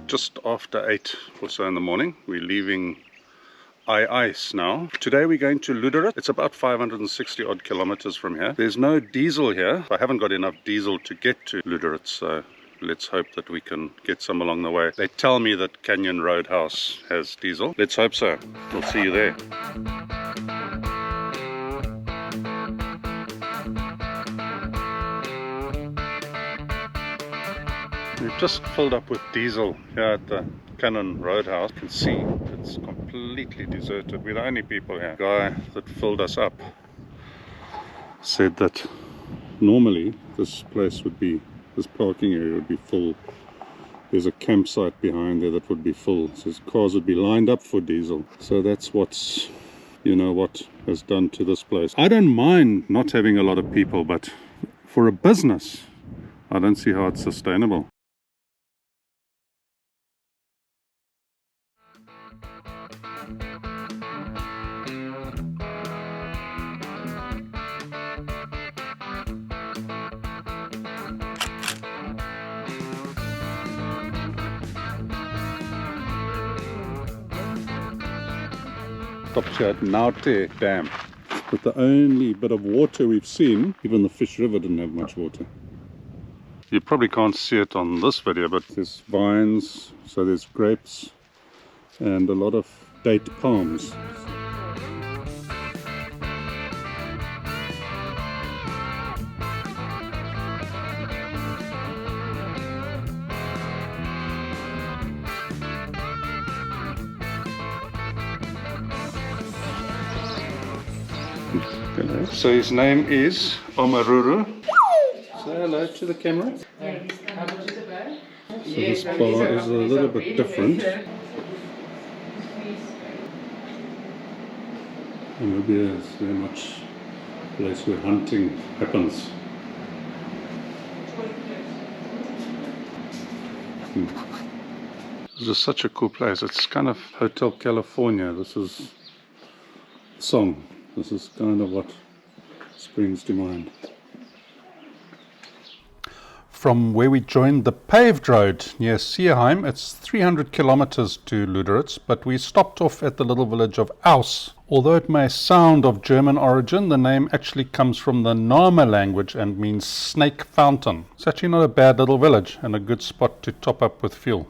just after 8 or so in the morning. We're leaving IJs now. Today we're going to Lüderitz. It's about 560 odd kilometers from here. There's no diesel here. I haven't got enough diesel to get to Lüderitz, so let's hope that we can get some along the way. They tell me that Canon Roadhouse has diesel. Let's hope so. We'll see you there. We've just filled up with diesel here at the Canon Roadhouse. You can see it's completely deserted. We're the only people here. The guy that filled us up said that normally this place would be, this parking area would be full. There's a campsite behind there that would be full. So cars would be lined up for diesel. So that's what's, you know, what has done to this place. I don't mind not having a lot of people, but for a business, I don't see how it's sustainable. Stopped here at Naute Dam. But the only bit of water we've seen, even the Fish River didn't have much water. You probably can't see it on this video, but there's vines, so there's grapes and a lot of date palms. So his name is Omaruru. Say hello to the camera. So this bar is a little bit different. Namibia is very much a place where hunting happens. This is such a cool place. It's kind of Hotel California. This is a song. This is kind of what springs to mind. From where we joined the paved road near Seeheim, it's 300 kilometers to Lüderitz, but we stopped off at the little village of Aus. Although it may sound of German origin, the name actually comes from the Nama language and means snake fountain. It's actually not a bad little village and a good spot to top up with fuel.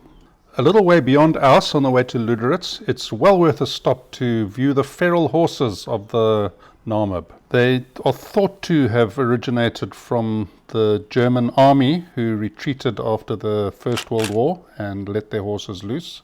A little way beyond Aus, on the way to Lüderitz, it's well worth a stop to view the feral horses of the Namib. They are thought to have originated from the German army who retreated after the First World War and let their horses loose,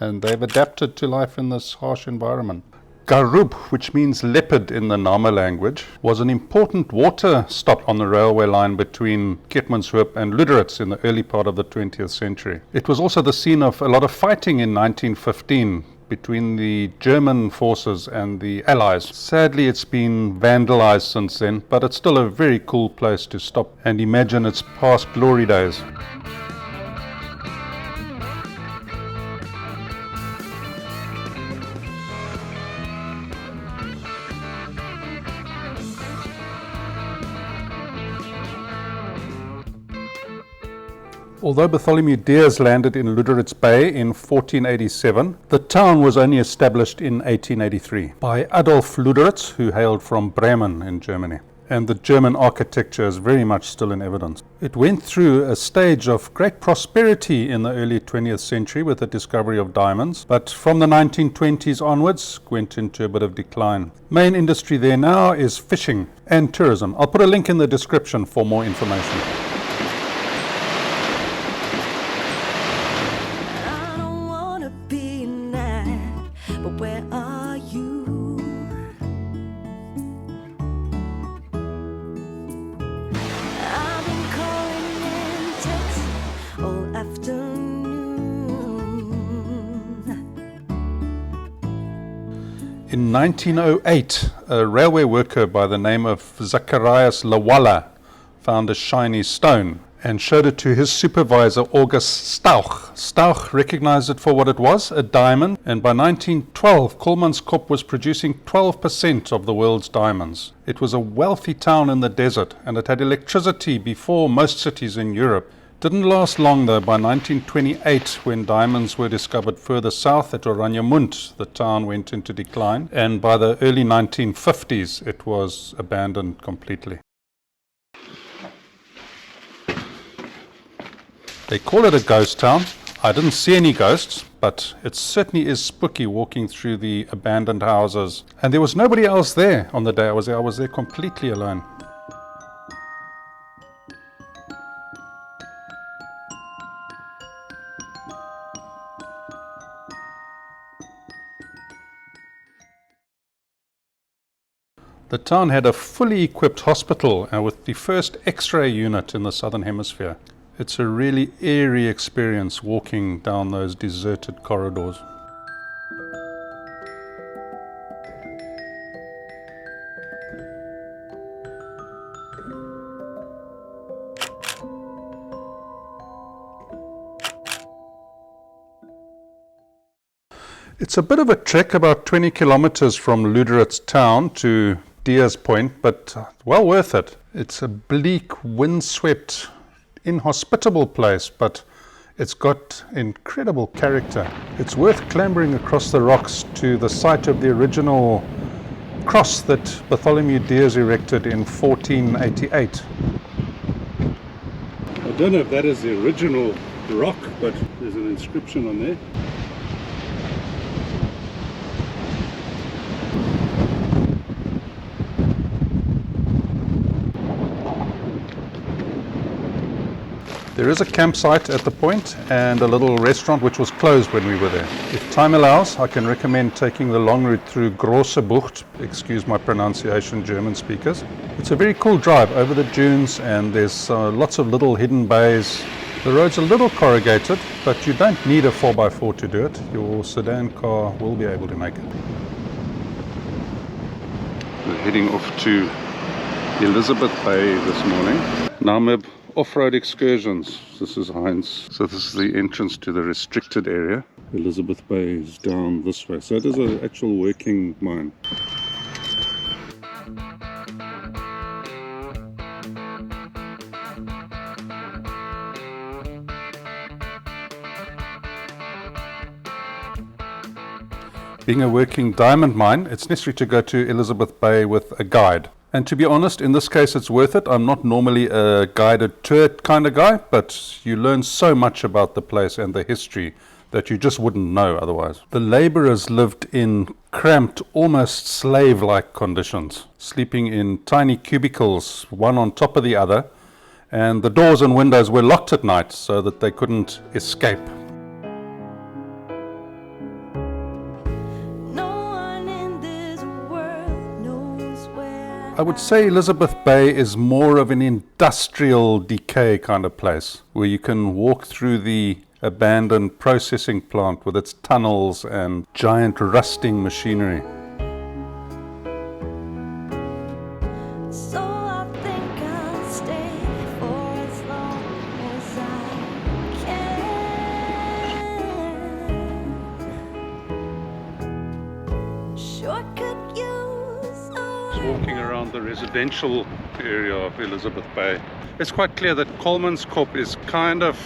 and they've adapted to life in this harsh environment. Garub, which means leopard in the Nama language, was an important water stop on the railway line between Keetmanshoop and Lüderitz in the early part of the 20th century. It was also the scene of a lot of fighting in 1915 between the German forces and the Allies. Sadly, it's been vandalized since then, but it's still a very cool place to stop and imagine its past glory days. Although Bartholomew Diaz landed in Luderitz Bay in 1487, the town was only established in 1883 by Adolf Luderitz, who hailed from Bremen in Germany. And the German architecture is very much still in evidence. It went through a stage of great prosperity in the early 20th century with the discovery of diamonds, but from the 1920s onwards went into a bit of decline. Main industry there now is fishing and tourism. I'll put a link in the description for more information. In 1908, a railway worker by the name of Zacharias Lawala found a shiny stone and showed it to his supervisor, August Stauch. Stauch recognized it for what it was, a diamond, and by 1912, Kolmanskop was producing 12% of the world's diamonds. It was a wealthy town in the desert, and it had electricity before most cities in Europe. Didn't last long though. By 1928, when diamonds were discovered further south at Oranienburg, the town went into decline, and by the early 1950s it was abandoned completely. They call it a ghost town. I didn't see any ghosts, but it certainly is spooky walking through the abandoned houses. And there was nobody else there on the day I was there. I was there completely alone. The town had a fully equipped hospital with the first X-ray unit in the Southern Hemisphere. It's a really eerie experience walking down those deserted corridors. It's a bit of a trek, about 20 kilometers from Luderitz town to Diaz Point, but well worth it. It's a bleak, windswept, inhospitable place, but it's got incredible character. It's worth clambering across the rocks to the site of the original cross that Bartholomew Diaz erected in 1488. I don't know if that is the original rock, but there's an inscription on there. There is a campsite at the point and a little restaurant which was closed when we were there. If time allows, I can recommend taking the long route through Große Bucht. Excuse my pronunciation, German speakers. It's a very cool drive over the dunes, and there's lots of little hidden bays. The road's a little corrugated, but you don't need a 4x4 to do it. Your sedan car will be able to make it. We're heading off to Elizabeth Bay this morning. Namib off-road excursions. This is Heinz. So this is the entrance to the restricted area. Elizabeth Bay is down this way. So it is an actual working mine. Being a working diamond mine, it's necessary to go to Elizabeth Bay with a guide. And to be honest, in this case it's worth it. I'm not normally a guided tour kind of guy, but you learn so much about the place and the history that you just wouldn't know otherwise. The laborers lived in cramped, almost slave-like conditions, sleeping in tiny cubicles, one on top of the other, and the doors and windows were locked at night so that they couldn't escape. I would say Elizabeth Bay is more of an industrial decay kind of place, where you can walk through the abandoned processing plant with its tunnels and giant rusting machinery. So I think I'll stay for as long as I can. Sure could use Walking around the residential area of Elizabeth Bay, it's quite clear that Kolmanskop is kind of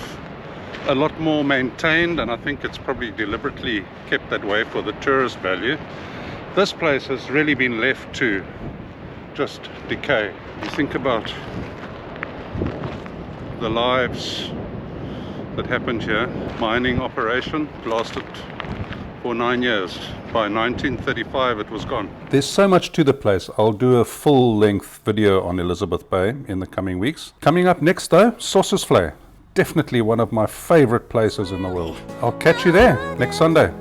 a lot more maintained, and I think it's probably deliberately kept that way for the tourist value. This place has really been left to just decay. You think about the lives that happened here. Mining operation lasted for 9 years. By 1935 it was gone. There's so much to the place. I'll do a full-length video on Elizabeth Bay in the coming weeks. Coming up next though, Sossusvlei. Definitely one of my favorite places in the world. I'll catch you there next Sunday.